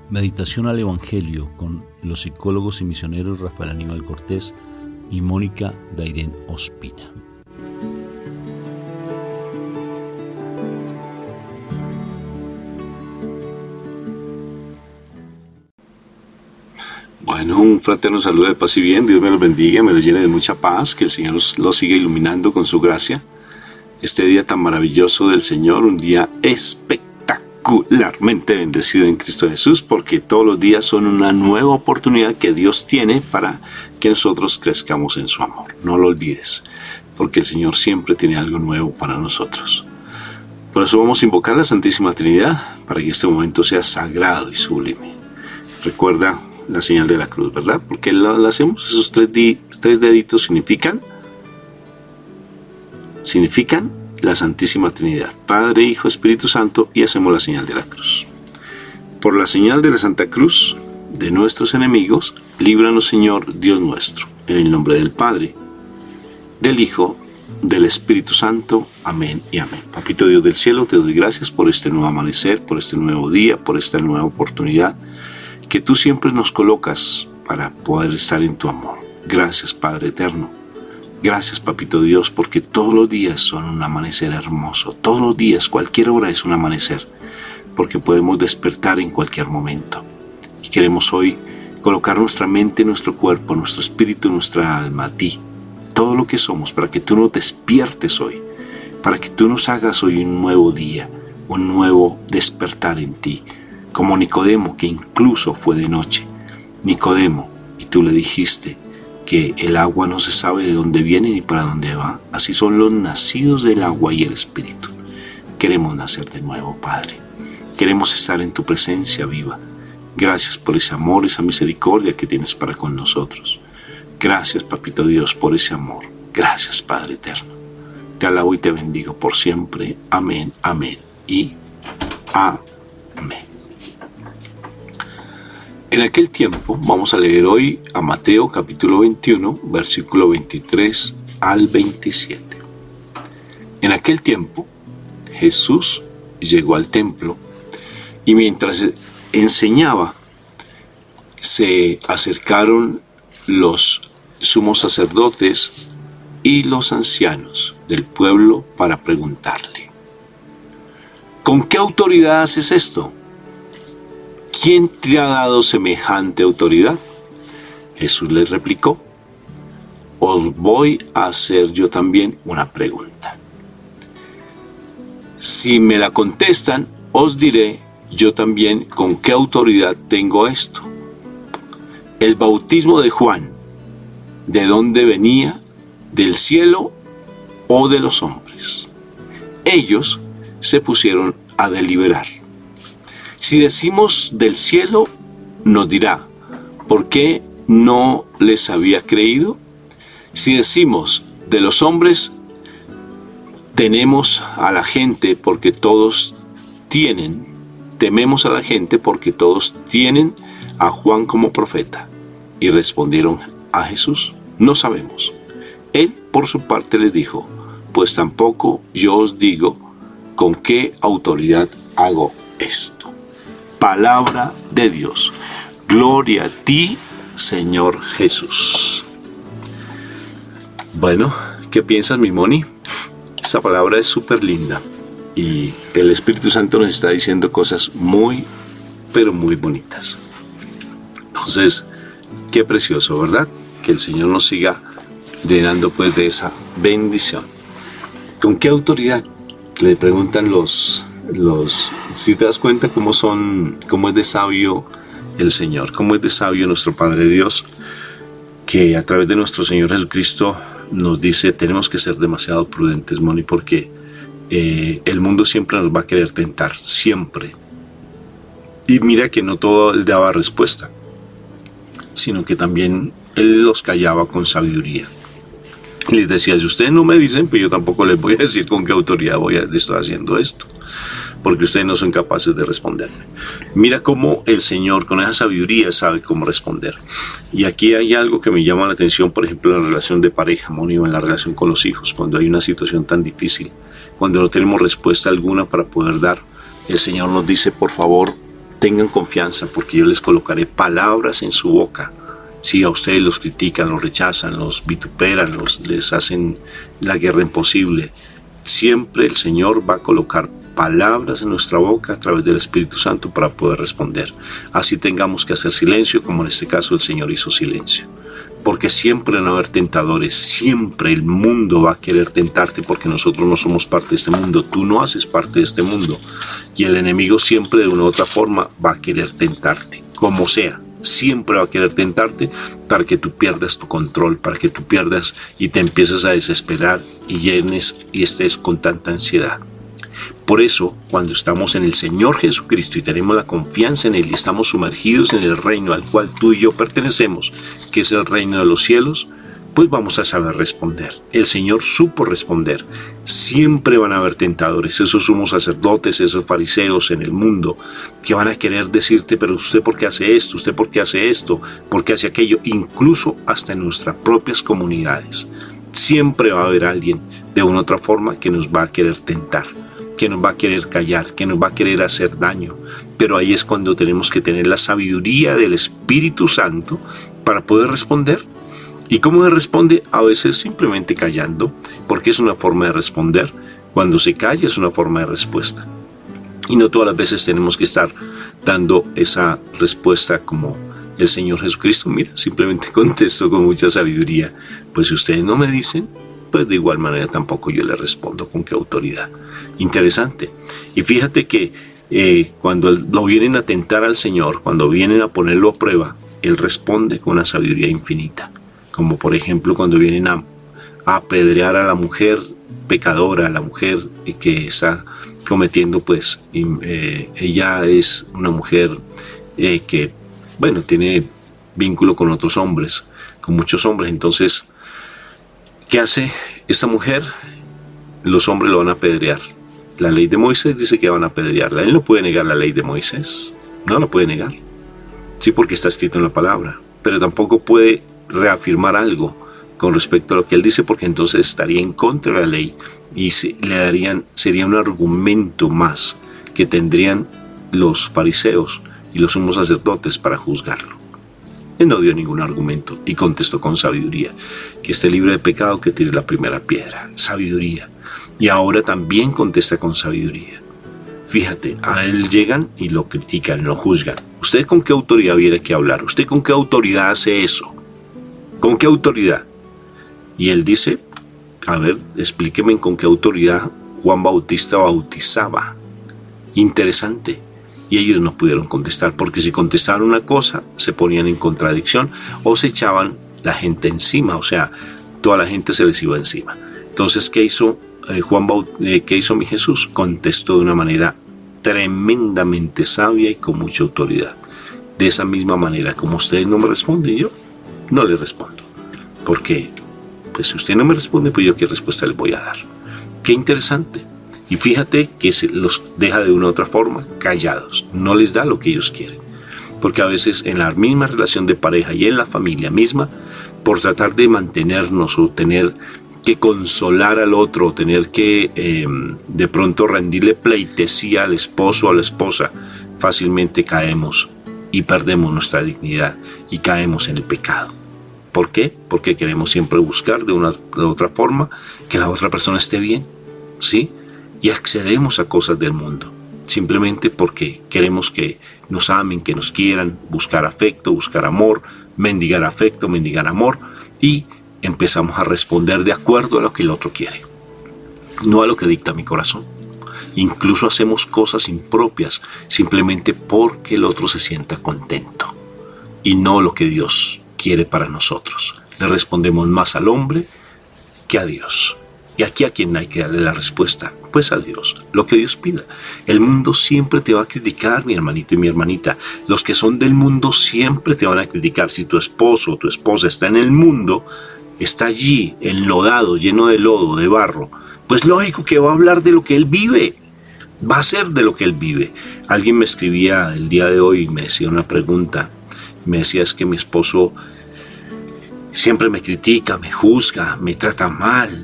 Meditación al Evangelio con los psicólogos y misioneros Rafael Aníbal Cortés y Mónica Dairén Ospina. Bueno, un fraterno saludo de paz y bien. Dios me los bendiga, me los llene de mucha paz, que el Señor los siga iluminando con su gracia. Este día tan maravilloso del Señor, un día espectacularmente bendecido en Cristo Jesús, porque todos los días son una nueva oportunidad que Dios tiene para que nosotros crezcamos en su amor. No lo olvides, porque el Señor siempre tiene algo nuevo para nosotros. Por eso vamos a invocar la Santísima Trinidad, para que este momento sea sagrado y sublime. Recuerda la señal de la cruz, ¿verdad? ¿Por qué la hacemos? Esos tres deditos significan la Santísima Trinidad, Padre, Hijo, Espíritu Santo, y hacemos la señal de la cruz. Por la señal de la Santa Cruz de nuestros enemigos, líbranos, Señor, Dios nuestro, en el nombre del Padre, del Hijo, del Espíritu Santo. Amén y amén. Papito Dios del cielo, te doy gracias por este nuevo amanecer, por este nuevo día, por esta nueva oportunidad que tú siempre nos colocas para poder estar en tu amor. Gracias, Padre eterno. Gracias, Papito Dios, porque todos los días son un amanecer hermoso. Todos los días, cualquier hora es un amanecer, porque podemos despertar en cualquier momento. Y queremos hoy colocar nuestra mente, nuestro cuerpo, nuestro espíritu, nuestra alma a ti. Todo lo que somos, para que tú nos despiertes hoy, para que tú nos hagas hoy un nuevo día, un nuevo despertar en ti. Como Nicodemo, que incluso fue de noche. Nicodemo, y tú le dijiste que el agua no se sabe de dónde viene ni para dónde va. Así son los nacidos del agua y el Espíritu. Queremos nacer de nuevo, Padre. Queremos estar en tu presencia viva. Gracias por ese amor, esa misericordia que tienes para con nosotros. Gracias, Papito Dios, por ese amor. Gracias, Padre eterno. Te alabo y te bendigo por siempre. Amén, amén y amén. En aquel tiempo, vamos a leer hoy a Mateo capítulo 21, versículo 23 al 27. En aquel tiempo, Jesús llegó al templo y mientras enseñaba, se acercaron los sumos sacerdotes y los ancianos del pueblo para preguntarle: ¿con qué autoridad haces esto? ¿Quién te ha dado semejante autoridad? Jesús les replicó: os voy a hacer yo también una pregunta. Si me la contestan, os diré yo también con qué autoridad tengo esto. El bautismo de Juan, ¿de dónde venía? ¿Del cielo o de los hombres? Ellos se pusieron a deliberar. Si decimos del cielo, nos dirá: ¿por qué no les había creído? Si decimos de los hombres, tememos a la gente porque todos tienen a Juan como profeta. Y respondieron a Jesús: no sabemos. Él, por su parte, les dijo: pues tampoco yo os digo con qué autoridad hago esto. Palabra de Dios. Gloria a ti, Señor Jesús. Bueno, ¿qué piensas, mi Moni? Esta palabra es súper linda y el Espíritu Santo nos está diciendo cosas muy, pero muy bonitas. Entonces, qué precioso, ¿verdad? Que el Señor nos siga llenando pues de esa bendición. ¿Con qué autoridad? Le preguntan si te das cuenta cómo es de sabio el Señor, cómo es de sabio nuestro Padre Dios, que a través de nuestro Señor Jesucristo nos dice: tenemos que ser demasiado prudentes, Moni, porque el mundo siempre nos va a querer tentar, siempre. Y mira que no todo él daba respuesta, sino que también él los callaba con sabiduría. Y les decía: si ustedes no me dicen, pues yo tampoco les voy a decir con qué autoridad estoy haciendo esto, porque ustedes no son capaces de responderme. Mira cómo el Señor con esa sabiduría sabe cómo responder. Y aquí hay algo que me llama la atención, por ejemplo, en la relación de pareja, Moni, o en la relación con los hijos, cuando hay una situación tan difícil, cuando no tenemos respuesta alguna para poder dar, el Señor nos dice: por favor, tengan confianza porque yo les colocaré palabras en su boca. Si a ustedes los critican, los rechazan, los vituperan, les hacen la guerra imposible, siempre el Señor va a colocar palabras en nuestra boca a través del Espíritu Santo para poder responder. Así tengamos que hacer silencio, como en este caso el Señor hizo silencio. Porque siempre van a haber tentadores, siempre el mundo va a querer tentarte porque nosotros no somos parte de este mundo, tú no haces parte de este mundo. Y el enemigo siempre de una u otra forma va a querer tentarte, como sea. Siempre va a querer tentarte para que tú pierdas tu control, para que tú pierdas y te empieces a desesperar y llenes y estés con tanta ansiedad. Por eso, cuando estamos en el Señor Jesucristo y tenemos la confianza en Él y estamos sumergidos en el reino al cual tú y yo pertenecemos, que es el reino de los cielos, pues vamos a saber responder. El Señor supo responder. Siempre van a haber tentadores, esos sumos sacerdotes, esos fariseos en el mundo, que van a querer decirte, pero usted por qué hace esto, usted por qué hace esto, por qué hace aquello, incluso hasta en nuestras propias comunidades. Siempre va a haber alguien de una u otra forma que nos va a querer tentar, que nos va a querer callar, que nos va a querer hacer daño. Pero ahí es cuando tenemos que tener la sabiduría del Espíritu Santo para poder responder. ¿Y cómo se responde? A veces simplemente callando, porque es una forma de responder. Cuando se calla es una forma de respuesta. Y no todas las veces tenemos que estar dando esa respuesta como el Señor Jesucristo. Mira, simplemente contesto con mucha sabiduría. Pues si ustedes no me dicen, pues de igual manera tampoco yo les respondo con qué autoridad. Interesante. Y fíjate que cuando lo vienen a tentar al Señor, cuando vienen a ponerlo a prueba, Él responde con una sabiduría infinita. Como por ejemplo cuando vienen a apedrear a la mujer pecadora, a la mujer que está cometiendo, pues ella es una mujer que, bueno, tiene vínculo con otros hombres, con muchos hombres. Entonces, ¿qué hace esta mujer? Los hombres lo van a apedrear. La ley de Moisés dice que van a apedrearla. Él no puede negar la ley de Moisés. No la puede negar. Sí, porque está escrito en la palabra. Pero tampoco puede reafirmar algo con respecto a lo que él dice, porque entonces estaría en contra de la ley y sería un argumento más que tendrían los fariseos y los sumos sacerdotes para juzgarlo. Él no dio ningún argumento y contestó con sabiduría: que esté libre de pecado, que tire la primera piedra. Sabiduría. Y ahora también contesta con sabiduría. Fíjate, a él llegan y lo critican, lo juzgan. ¿Usted con qué autoridad viene aquí a hablar? ¿Usted con qué autoridad hace eso? ¿Con qué autoridad? Y él dice: a ver, explíqueme con qué autoridad Juan Bautista bautizaba. Interesante. Y ellos no pudieron contestar, porque si contestaban una cosa, se ponían en contradicción o se echaban la gente encima, o sea, toda la gente se les iba encima. Entonces, ¿qué hizo qué hizo mi Jesús? Contestó de una manera tremendamente sabia y con mucha autoridad. De esa misma manera, como ustedes no me responden, yo no les respondo. Porque, pues si usted no me responde, pues yo qué respuesta les voy a dar. Qué interesante. Y fíjate que se los deja de una u otra forma callados. No les da lo que ellos quieren. Porque a veces en la misma relación de pareja y en la familia misma, por tratar de mantenernos o tener que consolar al otro, o tener que de pronto rendirle pleitesía al esposo o a la esposa, fácilmente caemos y perdemos nuestra dignidad y caemos en el pecado. ¿Por qué? Porque queremos siempre buscar de otra forma que la otra persona esté bien, ¿sí? Y accedemos a cosas del mundo, simplemente porque queremos que nos amen, que nos quieran, buscar afecto, buscar amor, mendigar afecto, mendigar amor, y empezamos a responder de acuerdo a lo que el otro quiere, no a lo que dicta mi corazón. Incluso hacemos cosas impropias simplemente porque el otro se sienta contento y no lo que Dios quiere para nosotros. Le respondemos más al hombre que a Dios. Y aquí a quien hay que darle la respuesta, pues a Dios, lo que Dios pida. El mundo siempre te va a criticar, mi hermanito y mi hermanita. Los que son del mundo siempre te van a criticar. Si tu esposo o tu esposa está en el mundo, está allí enlodado, lleno de lodo, de barro, pues lógico que va a hablar de lo que él vive. Va a ser de lo que él vive. Alguien me escribía el día de hoy y me decía una pregunta. Me decía: es que mi esposo siempre me critica, me juzga, me trata mal.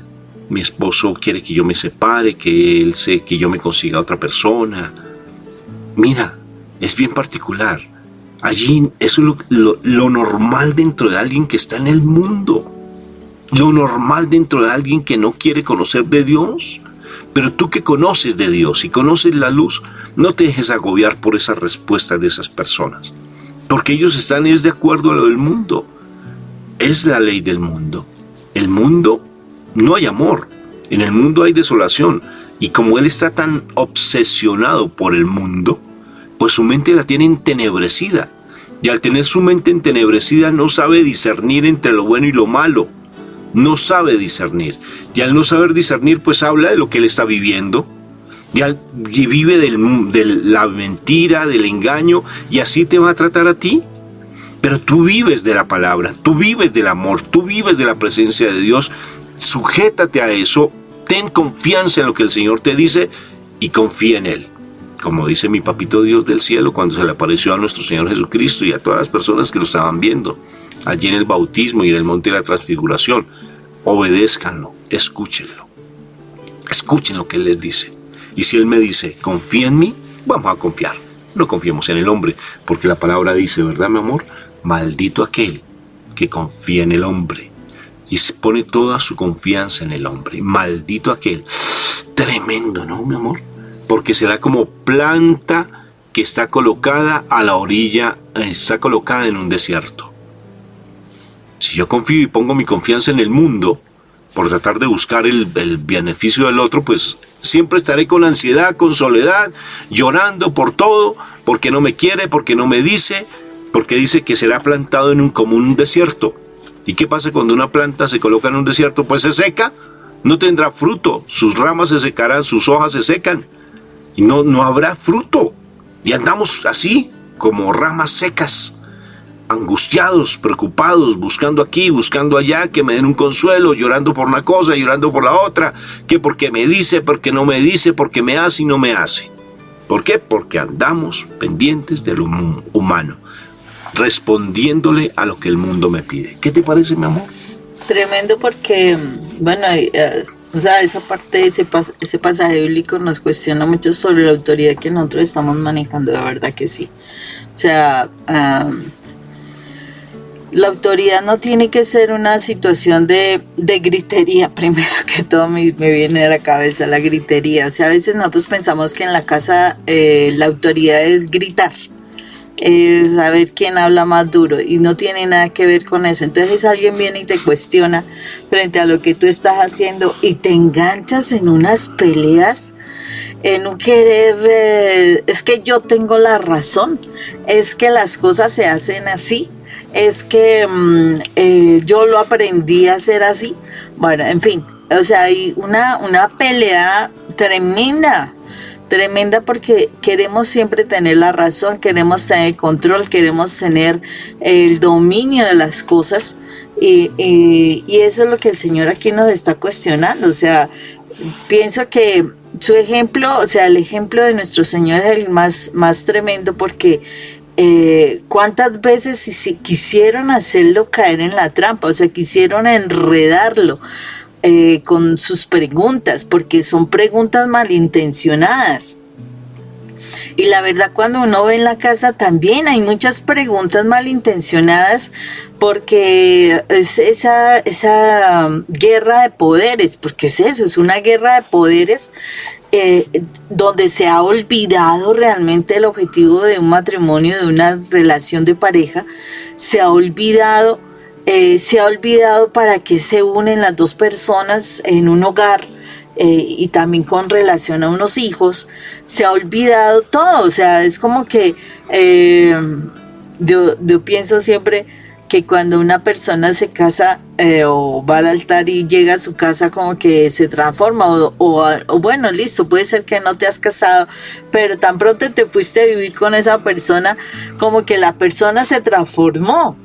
Mi esposo quiere que yo me separe, que yo me consiga a otra persona. Mira, es bien particular. Allí eso es lo normal dentro de alguien que está en el mundo. Lo normal dentro de alguien que no quiere conocer de Dios. Pero tú que conoces de Dios y conoces la luz, no te dejes agobiar por esas respuestas de esas personas. Porque ellos están de acuerdo a lo del mundo. Es la ley del mundo. El mundo, no hay amor. En el mundo hay desolación. Y como él está tan obsesionado por el mundo, pues su mente la tiene entenebrecida. Y al tener su mente entenebrecida no sabe discernir entre lo bueno y lo malo. No sabe discernir. Y al no saber discernir, pues habla de lo que él está viviendo. Y vive de la mentira, del engaño, y así te va a tratar a ti. Pero tú vives de la palabra, tú vives del amor, tú vives de la presencia de Dios. Sujétate a eso, ten confianza en lo que el Señor te dice y confía en Él. Como dice mi papito Dios del cielo cuando se le apareció a nuestro Señor Jesucristo y a todas las personas que lo estaban viendo allí en el bautismo y en el monte de la transfiguración. Obedézcanlo, escúchenlo. Escuchen lo que Él les dice. Y si Él me dice, confía en mí, vamos a confiar. No confiemos en el hombre, porque la palabra dice, ¿verdad, mi amor? Maldito aquel que confía en el hombre y se pone toda su confianza en el hombre. Maldito aquel. Tremendo, ¿no, mi amor? Porque será como planta que está colocada a la orilla, está colocada en un desierto. Si yo confío y pongo mi confianza en el mundo, por tratar de buscar el beneficio del otro, pues siempre estaré con ansiedad, con soledad, llorando por todo, porque no me quiere, porque no me dice, porque dice que será plantado como un desierto. ¿Y qué pasa cuando una planta se coloca en un desierto? Pues se seca, no tendrá fruto, sus ramas se secarán, sus hojas se secan, y no habrá fruto. Y andamos así, como ramas secas, angustiados, preocupados, buscando aquí, buscando allá, que me den un consuelo, llorando por una cosa, llorando por la otra, que porque me dice, porque no me dice, porque me hace y no me hace. ¿Por qué? Porque andamos pendientes de lo humano, respondiéndole a lo que el mundo me pide. ¿Qué te parece, mi amor? Tremendo porque, bueno, o sea, esa parte, ese pasaje bíblico nos cuestiona mucho sobre la autoridad que nosotros estamos manejando, la verdad que sí. O sea, la autoridad no tiene que ser una situación de gritería, primero que todo me viene a la cabeza la gritería. O sea, a veces nosotros pensamos que en la casa la autoridad es gritar, es saber quién habla más duro, y no tiene nada que ver con eso. Entonces alguien viene y te cuestiona frente a lo que tú estás haciendo y te enganchas en unas peleas, en un querer, es que yo tengo la razón, es que las cosas se hacen así, es que yo lo aprendí a hacer así. Bueno, en fin, o sea, hay una pelea tremenda porque queremos siempre tener la razón, queremos tener control, queremos tener el dominio de las cosas, y eso es lo que el Señor aquí nos está cuestionando. O sea, pienso que su ejemplo, o sea, el ejemplo de nuestro Señor es el más tremendo, porque cuántas veces quisieron hacerlo caer en la trampa, o sea, quisieron enredarlo con sus preguntas, porque son preguntas malintencionadas. Y la verdad, cuando uno ve en la casa también hay muchas preguntas malintencionadas, porque es esa guerra de poderes, porque es eso, es una guerra de poderes, donde se ha olvidado realmente el objetivo de un matrimonio, de una relación de pareja. Se ha olvidado para qué se unen las dos personas en un hogar, y también con relación a unos hijos. Se ha olvidado todo. O sea, es como que yo pienso siempre que cuando una persona se casa o va al altar y llega a su casa, como que se transforma, o bueno, listo, puede ser que no te has casado, pero tan pronto te fuiste a vivir con esa persona, como que la persona se transformó.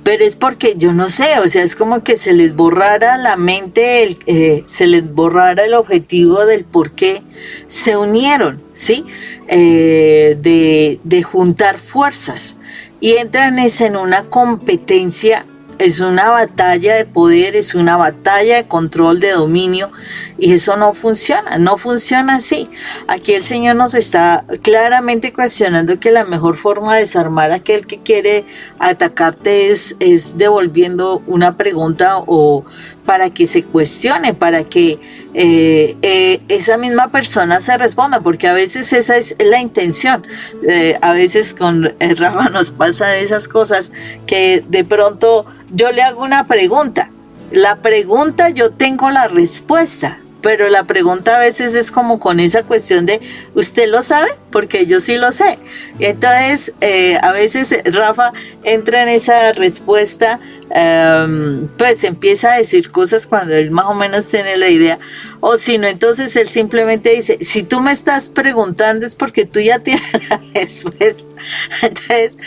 Pero es porque, yo no sé, o sea, es como que se les borrara la mente, se les borrara el objetivo del por qué se unieron, ¿sí? De juntar fuerzas. Y entran en una competencia es una batalla de poder, es una batalla de control, de dominio, y eso no funciona así. Aquí el Señor nos está claramente cuestionando que la mejor forma de desarmar a aquel que quiere atacarte es devolviendo una pregunta o para que se cuestione, para que esa misma persona se responda, porque a veces esa es la intención. A veces con Rafa nos pasan esas cosas que de pronto yo le hago una pregunta. La pregunta yo tengo la respuesta, pero la pregunta a veces es como con esa cuestión de ¿usted lo sabe? Porque yo sí lo sé. Y entonces a veces Rafa entra en esa respuesta, pues empieza a decir cosas cuando él más o menos tiene la idea, o si no, entonces él simplemente dice, si tú me estás preguntando es porque tú ya tienes la respuesta. Entonces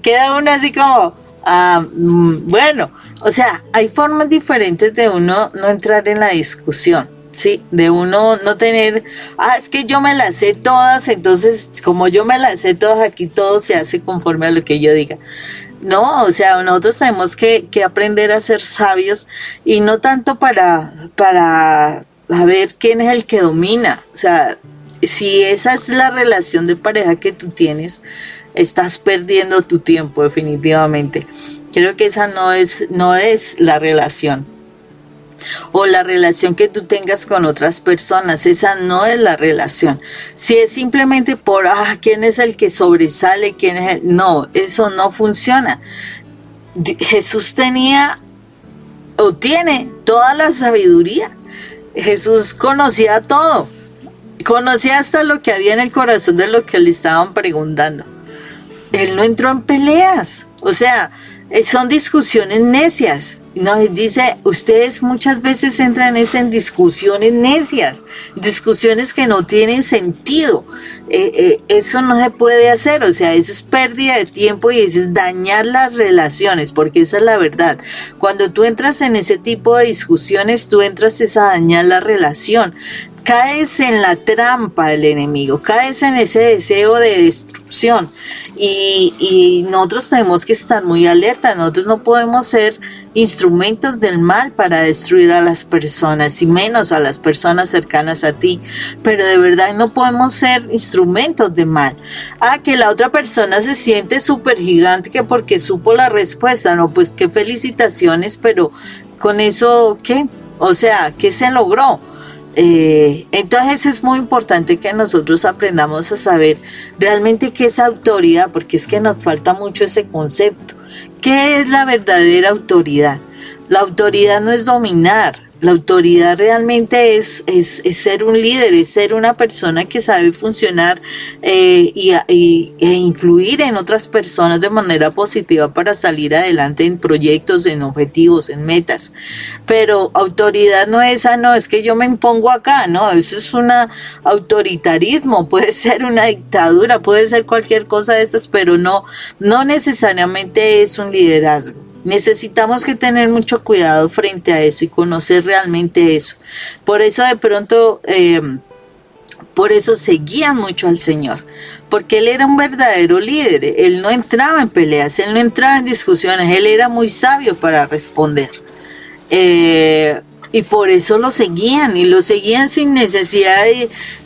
queda uno así como, bueno, o sea, hay formas diferentes de uno no entrar en la discusión, ¿sí? De uno no tener, es que yo me las sé todas, entonces como yo me las sé todas, aquí todo se hace conforme a lo que yo diga. No, o sea, nosotros tenemos que aprender a ser sabios y no tanto para saber quién es el que domina. O sea, si esa es la relación de pareja que tú tienes, estás perdiendo tu tiempo definitivamente. Creo que esa no es la relación. O la relación que tú tengas con otras personas, esa no es la relación. Si es simplemente por quién es el que sobresale, no, eso no funciona. Jesús tenía o tiene toda la sabiduría. Jesús conocía todo, conocía hasta lo que había en el corazón de lo que le estaban preguntando. Él no entró en peleas, o sea, son discusiones necias. Nos dice, ustedes muchas veces entran en discusiones necias, discusiones que no tienen sentido. Eso no se puede hacer, o sea, eso es pérdida de tiempo y eso es dañar las relaciones, porque esa es la verdad. Cuando tú entras en ese tipo de discusiones, tú entras a dañar la relación. Caes en la trampa del enemigo, caes en ese deseo de destrucción y nosotros tenemos que estar muy alerta. Nosotros no podemos ser instrumentos del mal para destruir a las personas y menos a las personas cercanas a ti, pero de verdad no podemos ser instrumentos de mal. Que la otra persona se siente súper gigante que porque supo la respuesta, no, pues qué felicitaciones, pero con eso, ¿qué? O sea, ¿qué se logró? Entonces es muy importante que nosotros aprendamos a saber realmente qué es autoridad, porque es que nos falta mucho ese concepto. ¿Qué es la verdadera autoridad? La autoridad no es dominar. La autoridad realmente es ser un líder, es ser una persona que sabe funcionar e influir en otras personas de manera positiva para salir adelante en proyectos, en objetivos, en metas. Pero autoridad no es es que yo me impongo acá, no, eso es un autoritarismo, puede ser una dictadura, puede ser cualquier cosa de estas, pero no necesariamente es un liderazgo. Necesitamos que tener mucho cuidado frente a eso y conocer realmente eso. Por eso de pronto, por eso seguían mucho al Señor, porque Él era un verdadero líder. Él no entraba en peleas, Él no entraba en discusiones, Él era muy sabio para responder. Y por eso lo seguían, y lo seguían sin necesidad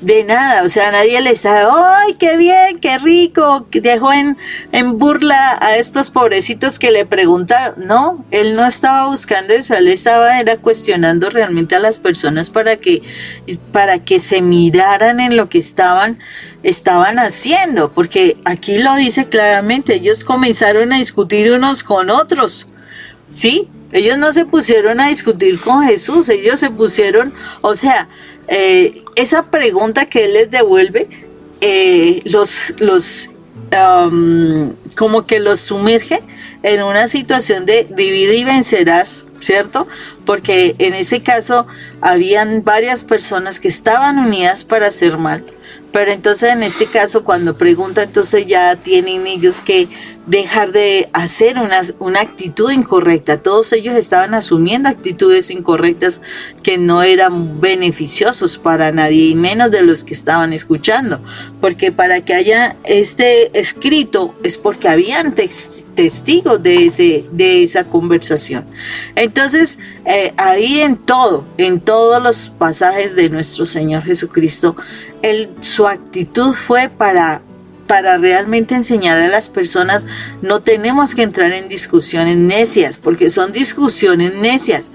de nada. O sea, nadie le estaba, ¡ay, qué bien, qué rico! Que dejó en burla a estos pobrecitos que le preguntaron. No, él no estaba buscando eso, él era cuestionando realmente a las personas para que se miraran en lo que estaban haciendo. Porque aquí lo dice claramente, ellos comenzaron a discutir unos con otros, ¿sí? Ellos no se pusieron a discutir con Jesús, ellos se pusieron, o sea, esa pregunta que Él les devuelve, como que los sumerge en una situación de divide y vencerás, ¿cierto? Porque en ese caso habían varias personas que estaban unidas para hacer mal, Pero entonces en este caso cuando pregunta, entonces ya tienen ellos que dejar de hacer una actitud incorrecta. Todos ellos estaban asumiendo actitudes incorrectas que no eran beneficiosos para nadie y menos de los que estaban escuchando. Porque para que haya este escrito es porque habían testigos de esa conversación. Entonces ahí en todos los pasajes de nuestro Señor Jesucristo, su actitud fue para realmente enseñar a las personas. No tenemos que entrar en discusiones necias, porque son discusiones necias.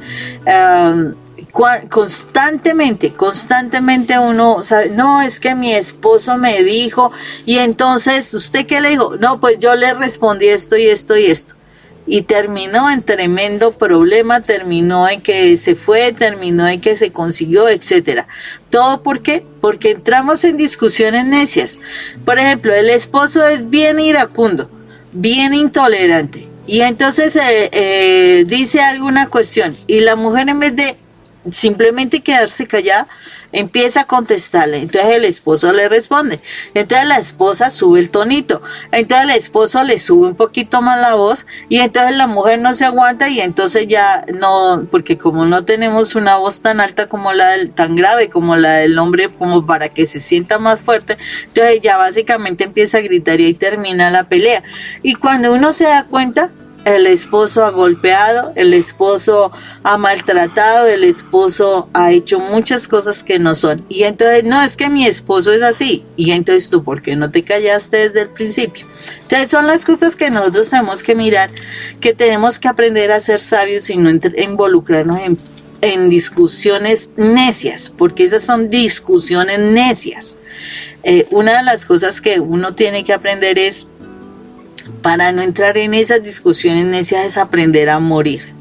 Constantemente uno sabe, no, es que mi esposo me dijo, y entonces, ¿usted qué le dijo? No, pues yo le respondí esto y esto y esto. Y terminó en tremendo problema, terminó en que se fue, terminó en que se consiguió, etcétera. ¿Todo por qué? Porque entramos en discusiones necias. Por ejemplo, el esposo es bien iracundo, bien intolerante, y entonces dice alguna cuestión, y la mujer en vez de simplemente quedarse callada, empieza a contestarle. Entonces el esposo le responde, entonces la esposa sube el tonito, entonces el esposo le sube un poquito más la voz, y entonces la mujer no se aguanta, y entonces ya no, porque como no tenemos una voz tan alta como tan grave como la del hombre, como para que se sienta más fuerte, entonces ya básicamente empieza a gritar y ahí termina la pelea. Y cuando uno se da cuenta, el esposo ha golpeado, el esposo ha maltratado, el esposo ha hecho muchas cosas que no son. Y entonces, no, es que mi esposo es así. Y entonces tú, ¿por qué no te callaste desde el principio? Entonces son las cosas que nosotros tenemos que mirar, que tenemos que aprender a ser sabios y no involucrarnos en discusiones necias, porque esas son discusiones necias. Una de las cosas que uno tiene que aprender es, para no entrar en esas discusiones necias, es aprender a morir.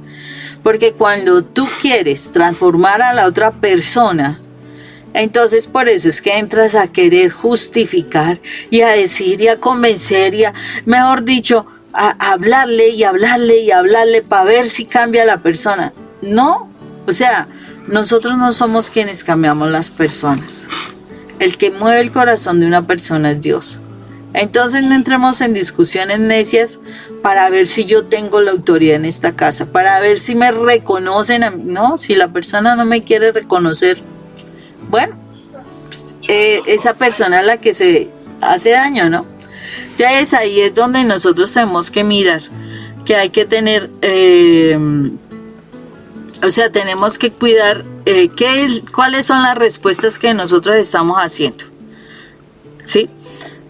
Porque cuando tú quieres transformar a la otra persona, entonces por eso es que entras a querer justificar y a decir y a convencer y a, mejor dicho, a hablarle y hablarle y hablarle para ver si cambia la persona. No, o sea, nosotros no somos quienes cambiamos las personas. El que mueve el corazón de una persona es Dios. Entonces no entremos en discusiones necias para ver si yo tengo la autoridad en esta casa, para ver si me reconocen a mí. No, si la persona no me quiere reconocer, bueno, pues, esa persona es la que se hace daño, ¿no? Entonces ahí es donde nosotros tenemos que mirar, que hay que tener, tenemos que cuidar cuáles son las respuestas que nosotros estamos haciendo, ¿sí?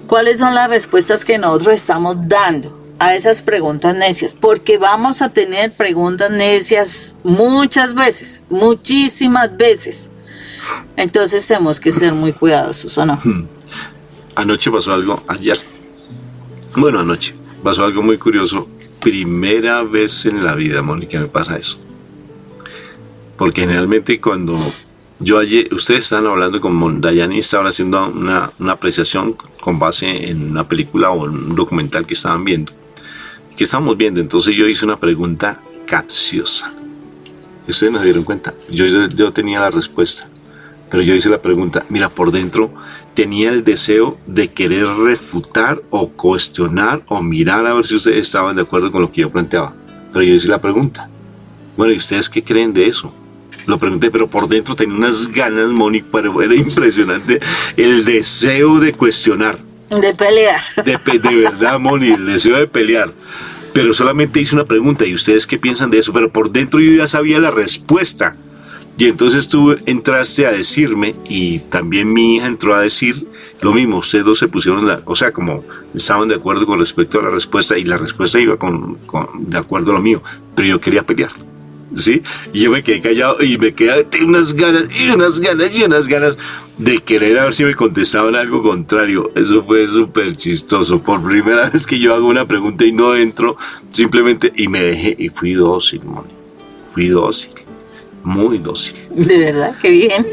¿Cuáles son las respuestas que nosotros estamos dando a esas preguntas necias? Porque vamos a tener preguntas necias muchas veces, muchísimas veces. Entonces tenemos que ser muy cuidadosos, ¿o no? Anoche pasó algo muy curioso. Primera vez en la vida, Mónica, me pasa eso. Porque generalmente cuando ustedes están hablando con Dayani, estaban haciendo una apreciación con base en una película o un documental que estaban viendo, que estábamos viendo. Entonces yo hice una pregunta capciosa. Ustedes no se dieron cuenta. Yo tenía la respuesta, pero yo hice la pregunta. Mira, por dentro tenía el deseo de querer refutar o cuestionar o mirar a ver si ustedes estaban de acuerdo con lo que yo planteaba. Pero yo hice la pregunta. Bueno, ¿y ustedes qué creen de eso? Lo pregunté, pero por dentro tenía unas ganas, Mónica, pero era impresionante el deseo de cuestionar. De pelear. De verdad, Moni, el deseo de pelear. Pero solamente hice una pregunta, ¿y ustedes qué piensan de eso? Pero por dentro yo ya sabía la respuesta. Y entonces tú entraste a decirme, y también mi hija entró a decir lo mismo. Ustedes dos se pusieron, como estaban de acuerdo con respecto a la respuesta, y la respuesta iba de acuerdo a lo mío. Pero yo quería pelear. ¿Sí? Y yo me quedé callado y me quedé unas ganas de querer a ver si me contestaban algo contrario. Eso fue súper chistoso. Por primera vez que yo hago una pregunta y no entro, simplemente, y me dejé, y fui dócil, Moni. Fui dócil, muy dócil. De verdad, qué bien.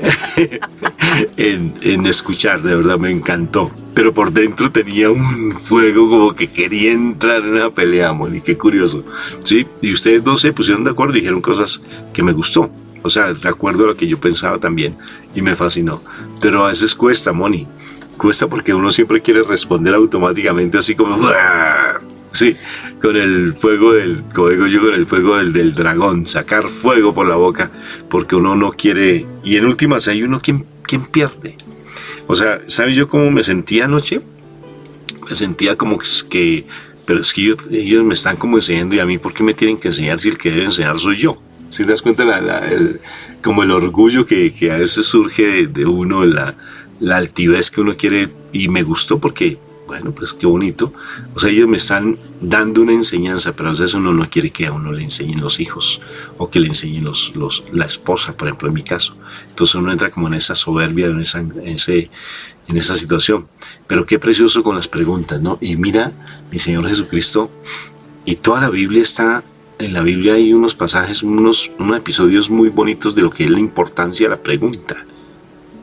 en escuchar, de verdad me encantó. Pero por dentro tenía un fuego como que quería entrar en una pelea, Moni, qué curioso. ¿Sí? Y ustedes dos se pusieron de acuerdo y dijeron cosas que me gustó. De acuerdo a lo que yo pensaba también. Y me fascinó. Pero a veces cuesta, Moni. cuesta porque uno siempre quiere responder automáticamente así como ¡buah! Sí, con el fuego como digo yo, con el fuego del dragón, sacar fuego por la boca, porque uno no quiere, y en últimas hay uno quien pierde. O sea, ¿sabes yo cómo me sentía anoche? Me sentía como que pero es que ellos me están como enseñando, y a mí, ¿por qué me tienen que enseñar si el que debe enseñar soy yo? ¿Sí te das cuenta como el orgullo que a veces surge de uno, la altivez que uno quiere? Y me gustó porque, bueno, pues qué bonito. O sea, ellos me están dando una enseñanza, pero a veces uno no quiere que a uno le enseñen los hijos o que le enseñen la esposa, por ejemplo, en mi caso. Entonces uno entra como en esa soberbia, en esa situación. Pero qué precioso con las preguntas, ¿no? Y mira, mi Señor Jesucristo, y toda la Biblia está, en la Biblia hay unos pasajes, unos episodios muy bonitos de lo que es la importancia de la pregunta.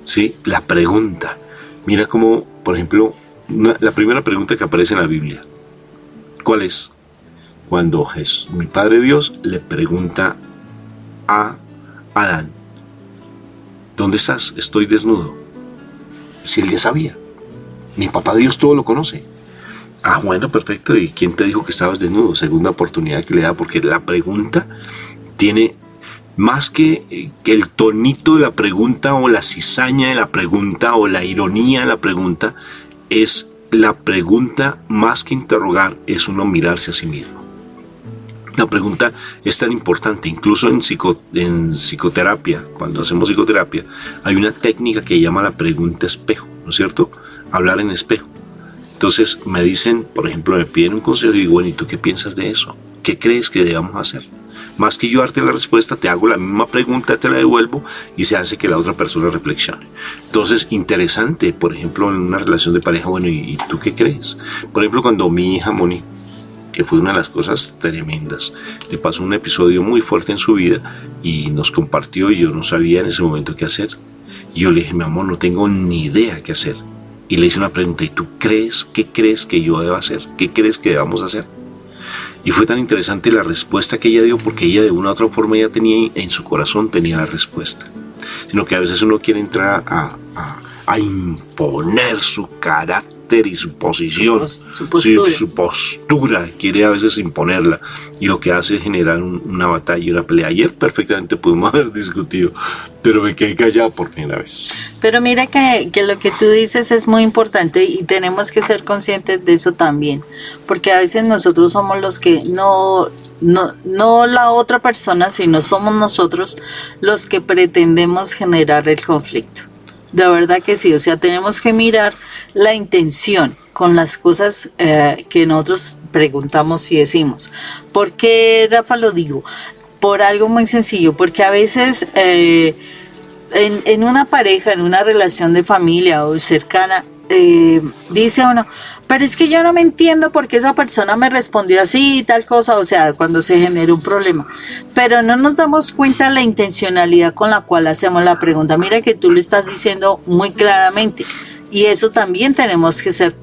¿Sí? La pregunta. Mira cómo, por ejemplo, la primera pregunta que aparece en la Biblia, ¿cuál es? Cuando mi Padre Dios le pregunta a Adán, ¿dónde estás? Estoy desnudo. Si él ya sabía. Mi papá Dios todo lo conoce. Ah, bueno, perfecto. ¿Y quién te dijo que estabas desnudo? Segunda oportunidad que le da, porque la pregunta tiene más que el tonito de la pregunta, o la cizaña de la pregunta, o la ironía de la pregunta. Es la pregunta, más que interrogar, es uno mirarse a sí mismo. La pregunta es tan importante, incluso en psicoterapia, cuando hacemos psicoterapia, hay una técnica que llama la pregunta espejo, ¿no es cierto? Hablar en espejo. Entonces me dicen, por ejemplo, me piden un consejo y digo, bueno, ¿y tú qué piensas de eso? ¿Qué crees que debamos hacer? Más que yo darte la respuesta, te hago la misma pregunta, te la devuelvo y se hace que la otra persona reflexione. Entonces, interesante, por ejemplo, en una relación de pareja, bueno, ¿y tú qué crees? Por ejemplo, cuando mi hija Moni, que fue una de las cosas tremendas, le pasó un episodio muy fuerte en su vida y nos compartió, y yo no sabía en ese momento qué hacer. Y yo le dije, mi amor, no tengo ni idea qué hacer. Y le hice una pregunta, ¿y tú crees? ¿Qué crees que yo deba hacer? ¿Qué crees que debamos hacer? Y fue tan interesante la respuesta que ella dio, porque ella de una u otra forma ya tenía en su corazón, tenía la respuesta. Sino que a veces uno quiere entrar a imponer su carácter y su posición, su postura, quiere a veces imponerla, y lo que hace es generar una batalla y una pelea. Ayer perfectamente pudimos haber discutido, pero me quedé callado por primera vez. Pero mira que lo que tú dices es muy importante, y tenemos que ser conscientes de eso también, porque a veces nosotros somos los que no la otra persona, sino somos nosotros los que pretendemos generar el conflicto. De verdad que sí, o sea, tenemos que mirar la intención con las cosas que nosotros preguntamos y decimos. ¿Por qué, Rafa, lo digo? Por algo muy sencillo, porque a veces en una pareja, en una relación de familia o cercana, dice uno, pero es que yo no me entiendo por qué esa persona me respondió así y tal cosa, o sea, cuando se genera un problema, pero no nos damos cuenta de la intencionalidad con la cual hacemos la pregunta. Mira que tú lo estás diciendo muy claramente, y eso también tenemos que ser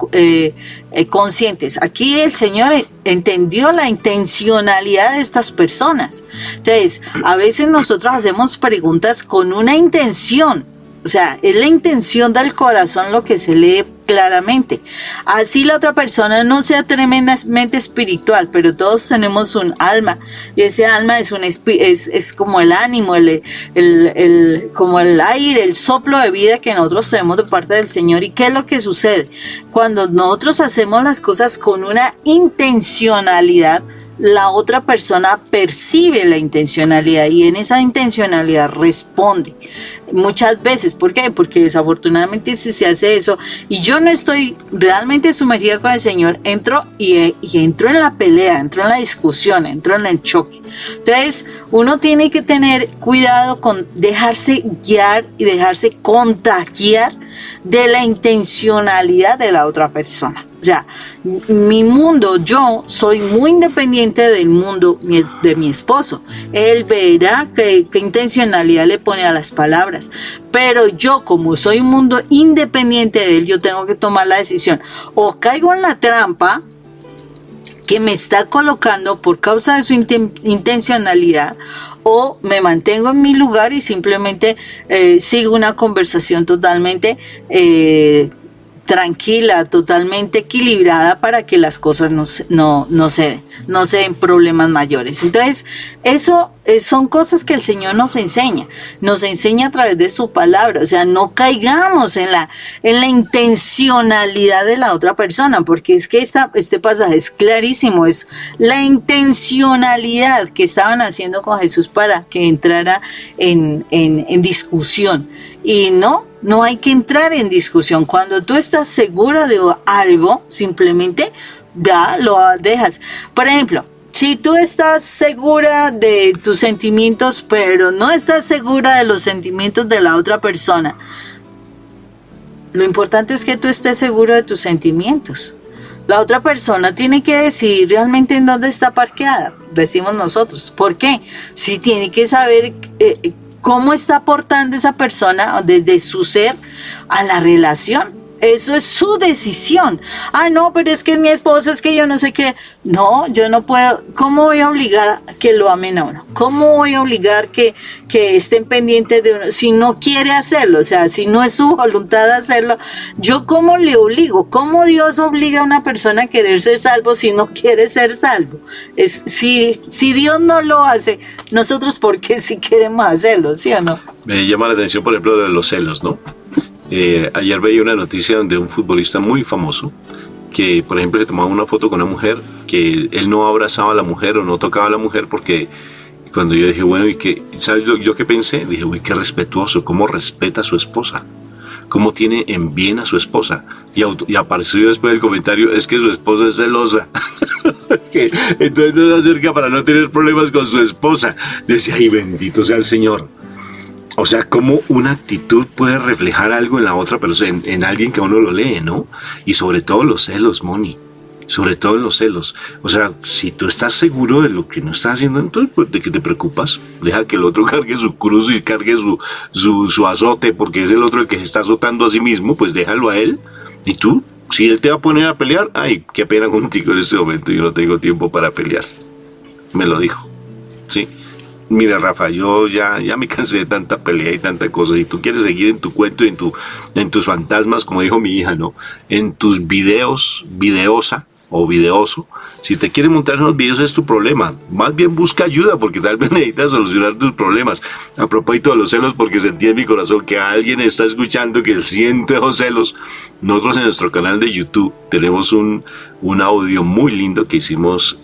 conscientes. Aquí el Señor entendió la intencionalidad de estas personas. Entonces, a veces nosotros hacemos preguntas con una intención. O sea, es la intención del corazón lo que se lee claramente. Así la otra persona no sea tremendamente espiritual, pero todos tenemos un alma, y ese alma es como el ánimo, como el aire, el soplo de vida que nosotros tenemos de parte del Señor. ¿Y qué es lo que sucede? Cuando nosotros hacemos las cosas con una intencionalidad, la otra persona percibe la intencionalidad y en esa intencionalidad responde. Muchas veces, ¿por qué? Porque desafortunadamente si se hace eso y yo no estoy realmente sumergida con el Señor, entro y entro en la pelea, entro en la discusión, entro en el choque. Entonces, uno tiene que tener cuidado con dejarse guiar y dejarse contagiar de la intencionalidad de la otra persona. O sea, mi mundo, yo soy muy independiente del mundo de mi esposo. Él verá qué intencionalidad le pone a las palabras. Pero yo, como soy un mundo independiente de él, yo tengo que tomar la decisión. O caigo en la trampa que me está colocando por causa de su intencionalidad, o me mantengo en mi lugar y simplemente sigo una conversación totalmente tranquila, totalmente equilibrada para que las cosas no se den problemas mayores. Entonces, eso son cosas que el Señor nos enseña a través de su palabra. O sea, no caigamos en la intencionalidad de la otra persona, porque es que este pasaje es clarísimo, es la intencionalidad que estaban haciendo con Jesús para que entrara en discusión. Y no hay que entrar en discusión. Cuando tú estás segura de algo, simplemente ya lo dejas. Por ejemplo, si tú estás segura de tus sentimientos, pero no estás segura de los sentimientos de la otra persona, lo importante es que tú estés seguro de tus sentimientos. La otra persona tiene que decidir realmente en dónde está parqueada, decimos nosotros. ¿Por qué? Sí, tiene que saber cómo está aportando esa persona desde su ser a la relación. Eso es su decisión. No, pero es que es mi esposo, es que yo no sé qué. No, yo no puedo. ¿Cómo voy a obligar a que lo amen a uno? ¿Cómo voy a obligar que estén pendientes de uno? Si no quiere hacerlo, o sea, si no es su voluntad de hacerlo, ¿yo cómo le obligo? ¿Cómo Dios obliga a una persona a querer ser salvo si no quiere ser salvo? Si Dios no lo hace, nosotros, ¿por qué si queremos hacerlo? ¿Sí o no? Me llama la atención, por ejemplo, de los celos, ¿no? Ayer veía una noticia donde un futbolista muy famoso que, por ejemplo, le tomaba una foto con una mujer, que él no abrazaba a la mujer o no tocaba a la mujer, porque cuando yo dije, bueno, ¿y qué? ¿Sabes yo qué pensé? Dije, uy, qué respetuoso, cómo respeta a su esposa, cómo tiene en bien a su esposa. Y apareció después el comentario, es que su esposa es celosa. Entonces no se acerca para no tener problemas con su esposa. Decía, ay, bendito sea el Señor. O sea, cómo una actitud puede reflejar algo en la otra persona, en alguien que uno lo lee, ¿no? Y sobre todo los celos, Moni. Sobre todo en los celos. O sea, si tú estás seguro de lo que no estás haciendo, entonces, pues, ¿de qué te preocupas? Deja que el otro cargue su cruz y cargue su azote, porque es el otro el que se está azotando a sí mismo, pues déjalo a él. Y tú, si él te va a poner a pelear, ay, qué pena contigo en este momento, yo no tengo tiempo para pelear. Me lo dijo, ¿sí? Mira, Rafa, yo ya me cansé de tanta pelea y tanta cosa. Si tú quieres seguir en tu cuento y en tus fantasmas, como dijo mi hija, ¿no? En tus videosa o videoso. Si te quieres montar en los videos es tu problema. Más bien busca ayuda, porque tal vez necesitas solucionar tus problemas. A propósito de los celos, porque sentí en mi corazón que alguien está escuchando que siente esos celos. Nosotros en nuestro canal de YouTube tenemos un audio muy lindo que hicimos,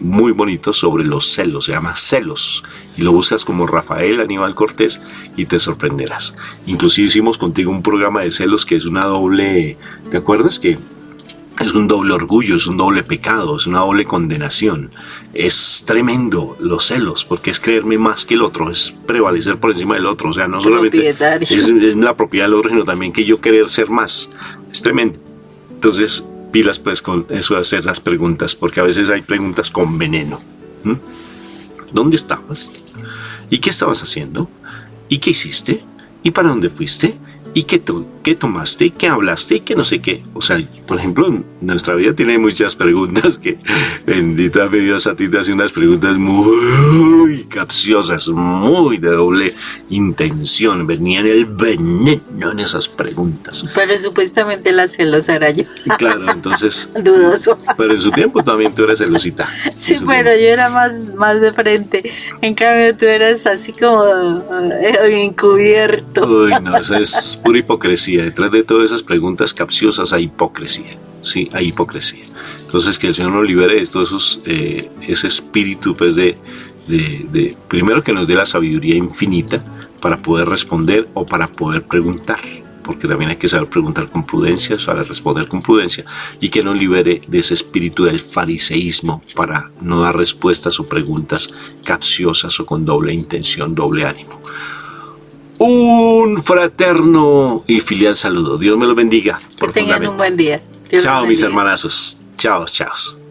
muy bonito, sobre los celos. Se llama Celos. Y lo buscas como Rafael Aníbal Cortés y te sorprenderás. Inclusive hicimos contigo un programa de celos que es una doble... ¿Te acuerdas que...? Es un doble orgullo, es un doble pecado, es una doble condenación. Es tremendo los celos, porque es creerme más que el otro, es prevalecer por encima del otro. O sea, no solamente es la propiedad del otro, sino también que yo querer ser más. Es tremendo. Entonces, pilas pues con eso de hacer las preguntas, porque a veces hay preguntas con veneno. ¿Dónde estabas? ¿Y qué estabas haciendo? ¿Y qué hiciste? ¿Y para dónde fuiste? ¿Y qué tomaste? ¿Y qué hablaste? ¿Y qué no sé qué? O sea, por ejemplo, nuestra vida tiene muchas preguntas que, bendita mi Dios, a ti te hace unas preguntas muy capciosas, muy de doble intención. Venía en el veneno en esas preguntas. Pero supuestamente la celosa era yo. Claro, entonces... Dudoso. Pero en su tiempo también tú eras celosita. Sí, pero yo era más de frente. En cambio, tú eras así como encubierto. Uy, no, eso es pura hipocresía. Detrás de todas esas preguntas capciosas hay hipocresía. Sí, hay hipocresía. Entonces, que el Señor nos libere de todos esos, ese espíritu, pues, de primero que nos dé la sabiduría infinita para poder responder o para poder preguntar. Porque también hay que saber preguntar con prudencia, saber responder con prudencia, y que nos libere de ese espíritu del fariseísmo para no dar respuestas o preguntas capciosas o con doble intención, doble ánimo. Un fraterno y filial saludo. Dios me lo bendiga. Que tengan un buen día. Chao, mis hermanazos. Chao, chao.